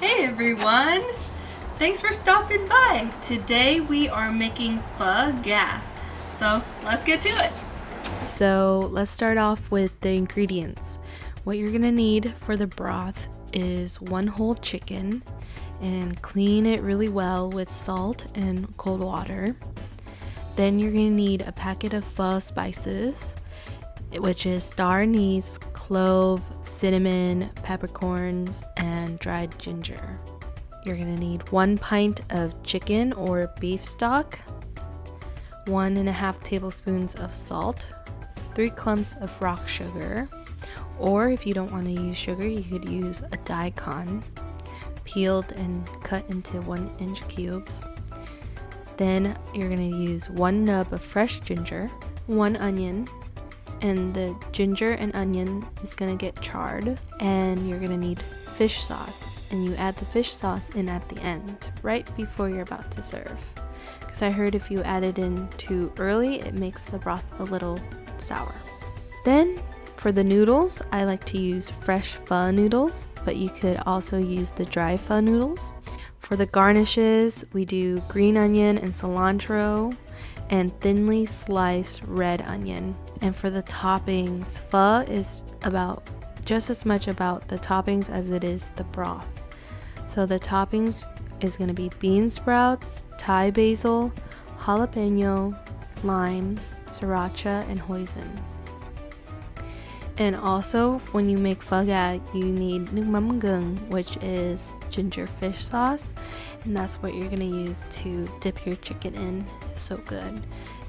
Hey everyone! Thanks for stopping by. Today we are making pho ga. So let's get to it. So let's start off with the ingredients. What you're gonna need for the broth is one whole chicken and clean it really well with salt and cold water. Then you're gonna need a packet of pho spices, which is star anise, clove, cinnamon, peppercorns, and dried ginger. You're gonna need 1 pint of chicken or beef stock, 1.5 tablespoons of salt, 3 clumps of rock sugar, or if you don't want to use sugar, you could use a daikon, peeled and cut into 1-inch cubes. Then you're gonna use 1 nub of fresh ginger, 1 onion, and the ginger and onion is gonna get charred, and you're gonna need fish sauce, and you add the fish sauce in at the end, right before you're about to serve, because I heard if you add it in too early it makes the broth a little sour. Then for the noodles, I like to use fresh pho noodles, but you could also use the dry pho noodles. For the garnishes, we do green onion and cilantro and thinly sliced red onion. And for the toppings, pho is about just as much about the toppings as it is the broth. So the toppings is going to be bean sprouts, Thai basil, jalapeno, lime, sriracha, and hoisin. And also, when you make pho ga, you need numb gừng, which is ginger fish sauce, and that's what you're gonna use to dip your chicken in. It's so good.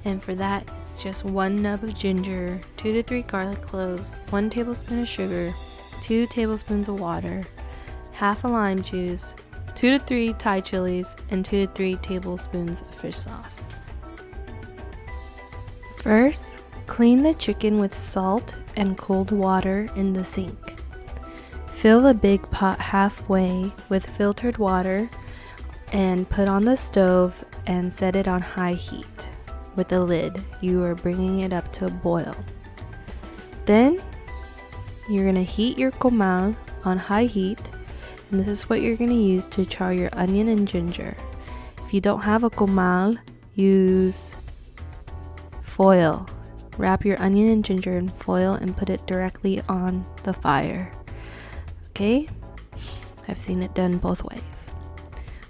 And for that, it's just 1 nub of ginger, 2 to 3 garlic cloves, 1 tablespoon of sugar, 2 tablespoons of water, half a lime juice, 2 to 3 Thai chilies, and 2 to 3 tablespoons of fish sauce. First, clean the chicken with salt and cold water in the sink. Fill the big pot halfway with filtered water and put on the stove and set it on high heat. With a lid, you are bringing it up to a boil. Then you're going to heat your comal on high heat, and this is what you're going to use to char your onion and ginger. If you don't have a comal, use foil. Wrap your onion and ginger in foil and put it directly on the fire. Okay? I've seen it done both ways.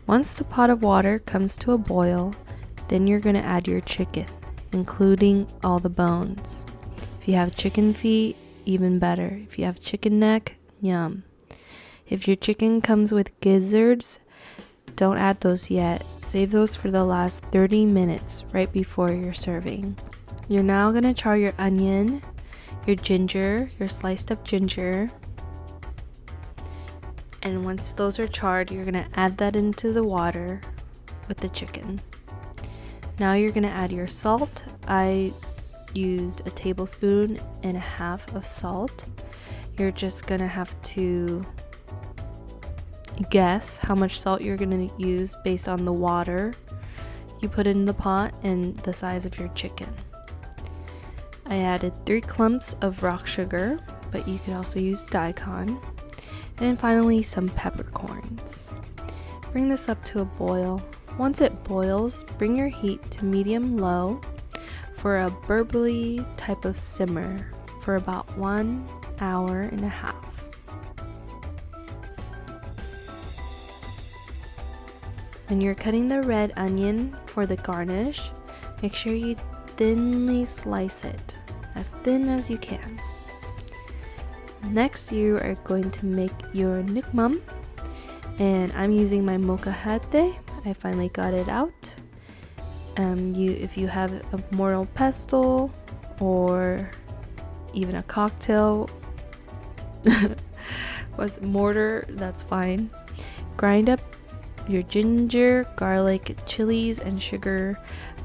Once the pot of water comes to a boil, then you're going to add your chicken, including all the bones. If you have chicken feet, even better. If you have chicken neck, yum. If your chicken comes with gizzards, don't add those yet. Save those for the last 30 minutes right before you're serving. You're now going to char your onion, your ginger, your sliced up ginger, and once those are charred, you're going to add that into the water with the chicken. Now you're going to add your salt. I used 1.5 tablespoons of salt. You're just going to have to guess how much salt you're going to use based on the water you put in the pot and the size of your chicken. I added 3 clumps of rock sugar, but you could also use daikon. And finally, some peppercorns. Bring this up to a boil. Once it boils, bring your heat to medium-low for a burbly type of simmer for about 1.5 hours. When you're cutting the red onion for the garnish, make sure you thinly slice it, as thin as you can. Next, you are going to make your numb, and I'm using my mocha latte. I finally got it out. If you have a mortar pestle or even a cocktail was mortar, that's fine. Grind up your ginger, garlic, chilies, and sugar.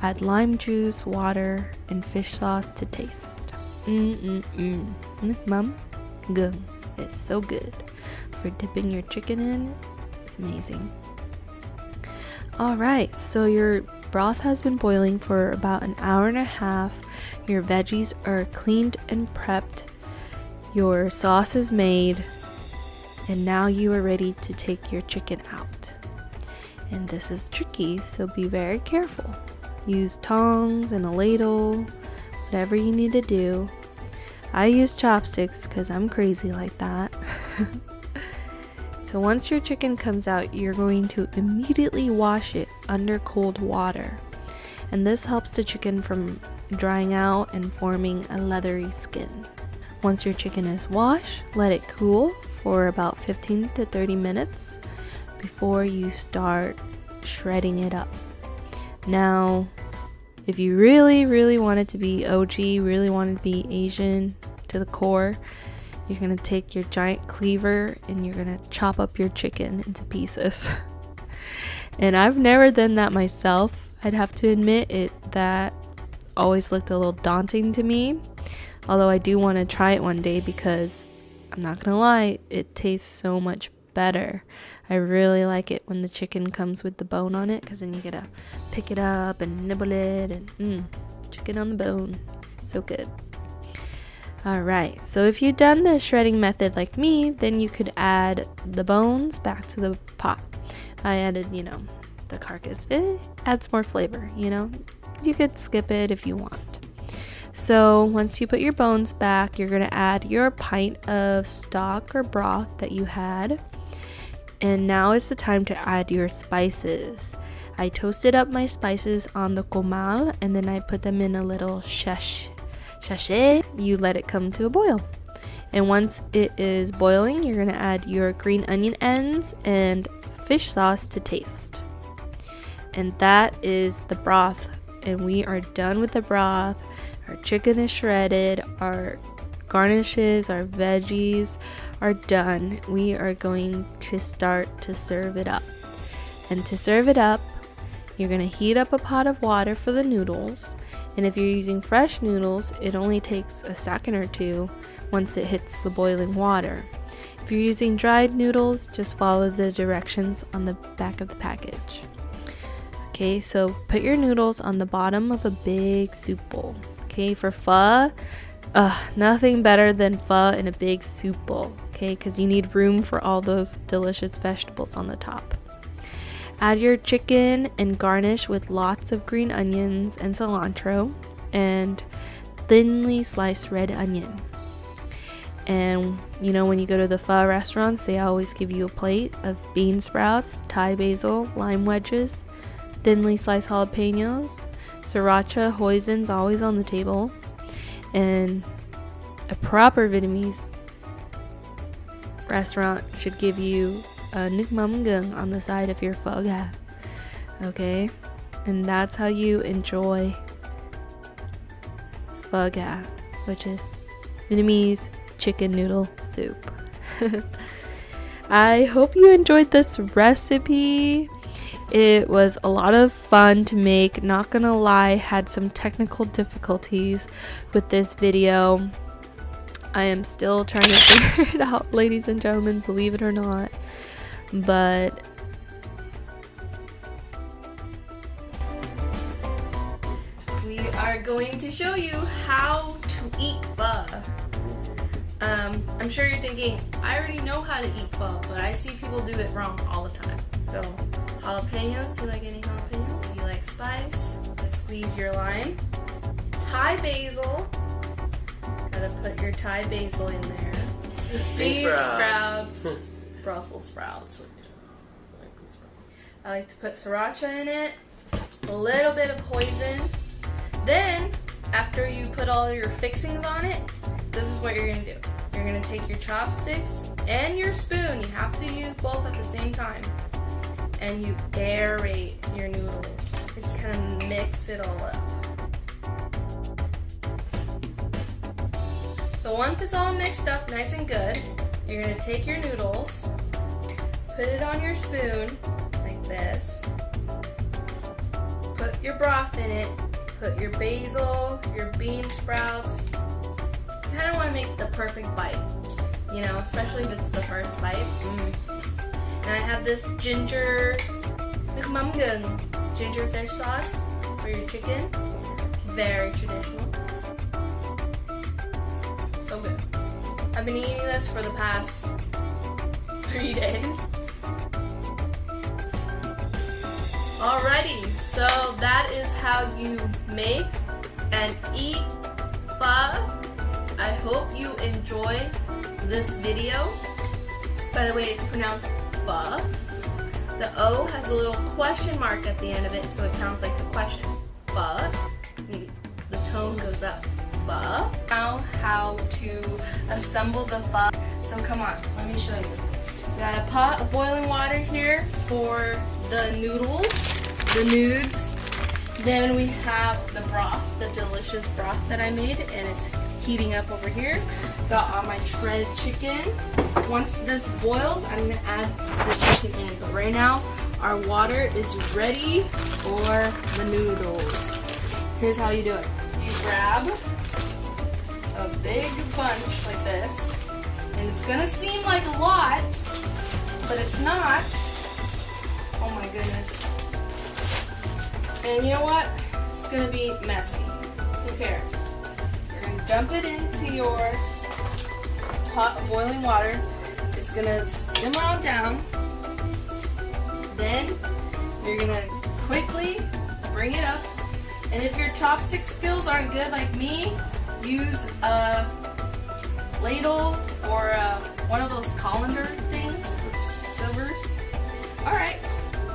Add lime juice, water, and fish sauce to taste. Numb gừng. It's so good. For dipping your chicken in, it's amazing. Alright, so your broth has been boiling for about 1.5 hours. Your veggies are cleaned and prepped. Your sauce is made. And now you are ready to take your chicken out. And this is tricky, so be very careful. Use tongs and a ladle, whatever you need to do. I use chopsticks because I'm crazy like that. So once your chicken comes out, you're going to immediately wash it under cold water. And this helps the chicken from drying out and forming a leathery skin. Once your chicken is washed, let it cool for about 15 to 30 minutes before you start shredding it up. Now, if you really want it to be OG, really want it to be Asian to the core, you're gonna take your giant cleaver and you're gonna chop up your chicken into pieces. And I've never done that myself. I'd have to admit that always looked a little daunting to me. Although I do want to try it one day because I'm not gonna lie, it tastes so much better. I really like it when the chicken comes with the bone on it, because then you get to pick it up and nibble it and chicken on the bone. So good. Alright, so if you've done the shredding method like me, then you could add the bones back to the pot. I added, the carcass. It adds more flavor, You could skip it if you want. So once you put your bones back, you're going to add your pint of stock or broth that you had. And now is the time to add your spices. I toasted up my spices on the comal and then I put them in a little sachet. You let it come to a boil. And once it is boiling, you're going to add your green onion ends and fish sauce to taste. And that is the broth. And we are done with the broth. Our chicken is shredded, our garnishes, our veggies are done. We are going to start to serve it up. And to serve it up, you're going to heat up a pot of water for the noodles. And if you're using fresh noodles, it only takes a second or two once it hits the boiling water. If you're using dried noodles, just follow the directions on the back of the package. Okay, so put your noodles on the bottom of a big soup bowl. Okay, for pho, nothing better than pho in a big soup bowl, okay, because you need room for all those delicious vegetables on the top. Add your chicken and garnish with lots of green onions and cilantro and thinly sliced red onion. And when you go to the pho restaurants, they always give you a plate of bean sprouts, Thai basil, lime wedges, thinly sliced jalapenos, sriracha, hoisin's always on the table, and a proper Vietnamese restaurant should give you a nước, gừng on the side of your pho ga. Okay, and that's how you enjoy pho ga, which is Vietnamese chicken noodle soup. I hope you enjoyed this recipe. It was a lot of fun to make, not gonna lie, had some technical difficulties with this video. I am still trying to figure it out, ladies and gentlemen, believe it or not. But we are going to show you how to eat pho. I'm sure you're thinking, I already know how to eat pho, but I see people do it wrong all the time. So, jalapenos, you like any jalapenos? You like spice? Squeeze your lime. Thai basil. Gotta put your Thai basil in there. Bean sprouts. Brussels sprouts. I like to put sriracha in it. A little bit of hoisin. Then, after you put all your fixings on it, this is what you're gonna do. You're gonna take your chopsticks and your spoon. You have to use both at the same time. And you aerate your noodles. Just kind of mix it all up. So once it's all mixed up nice and good, you're going to take your noodles, put it on your spoon like this, put your broth in it, put your basil, your bean sprouts. You kind of want to make the perfect bite, especially if it's the first bite. And I have this ginger fish sauce for your chicken. Very traditional. So good. I've been eating this for the past 3 days. Alrighty, so that is how you make and eat pho. I hope you enjoy this video. By the way, it's pronounced pho. The O has a little question mark at the end of it, so it sounds like a question. Pho. The tone goes up. Pho. Now how to assemble the pho. So come on, let me show you. We got a pot of boiling water here for the noodles, the nudes. Then we have the broth, the delicious broth that I made, and it's heating up over here. Got all my shredded chicken. Once this boils, I'm gonna add the chicken in. But right now, our water is ready for the noodles. Here's how you do it. You grab a big bunch like this, and it's gonna seem like a lot, but it's not. Oh my goodness. And you know what? It's gonna be messy. Who cares? You're gonna dump it into your pot of boiling water. It's gonna simmer on down. Then you're gonna quickly bring it up. And if your chopstick skills aren't good like me, use a ladle or one of those colander things, those silvers. Alright,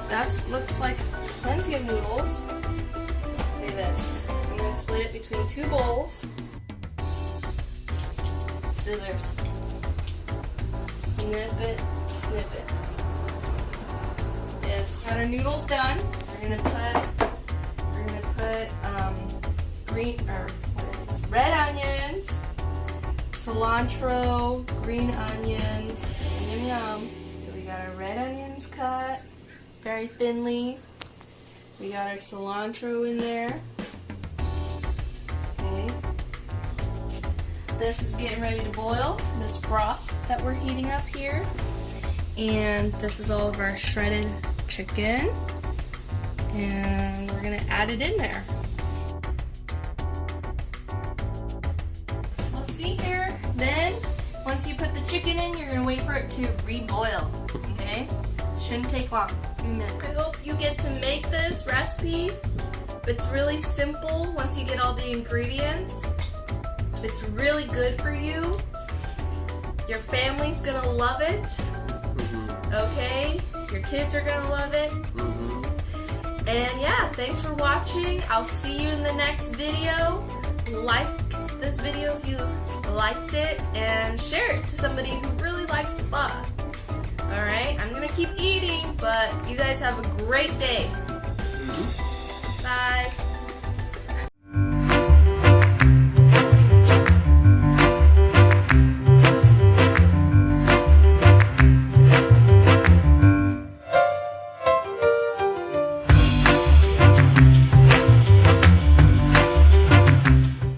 that looks like plenty of noodles. Look at this. I'm going to split it between 2 bowls. Scissors. Snip it, snip it. Yes. Got our noodles done. We're gonna put red onions, cilantro, green onions, yum yum. So we got our red onions cut very thinly. We got our cilantro in there. Okay. This is getting ready to boil, this broth that we're heating up here. And this is all of our shredded chicken. And we're gonna add it in there. Let's see here. Then, once you put the chicken in, you're gonna wait for it to reboil. Okay? Shouldn't take long. A few minutes. I hope you get to make this recipe. It's really simple once you get all the ingredients. It's really good for you. Your family's gonna love it. Okay? Your kids are gonna love it. And yeah, thanks for watching. I'll see you in the next video. Like this video if you liked it, and share it to somebody who really likes pho. Alright, I'm gonna keep eating, but you guys have a great day. Bye.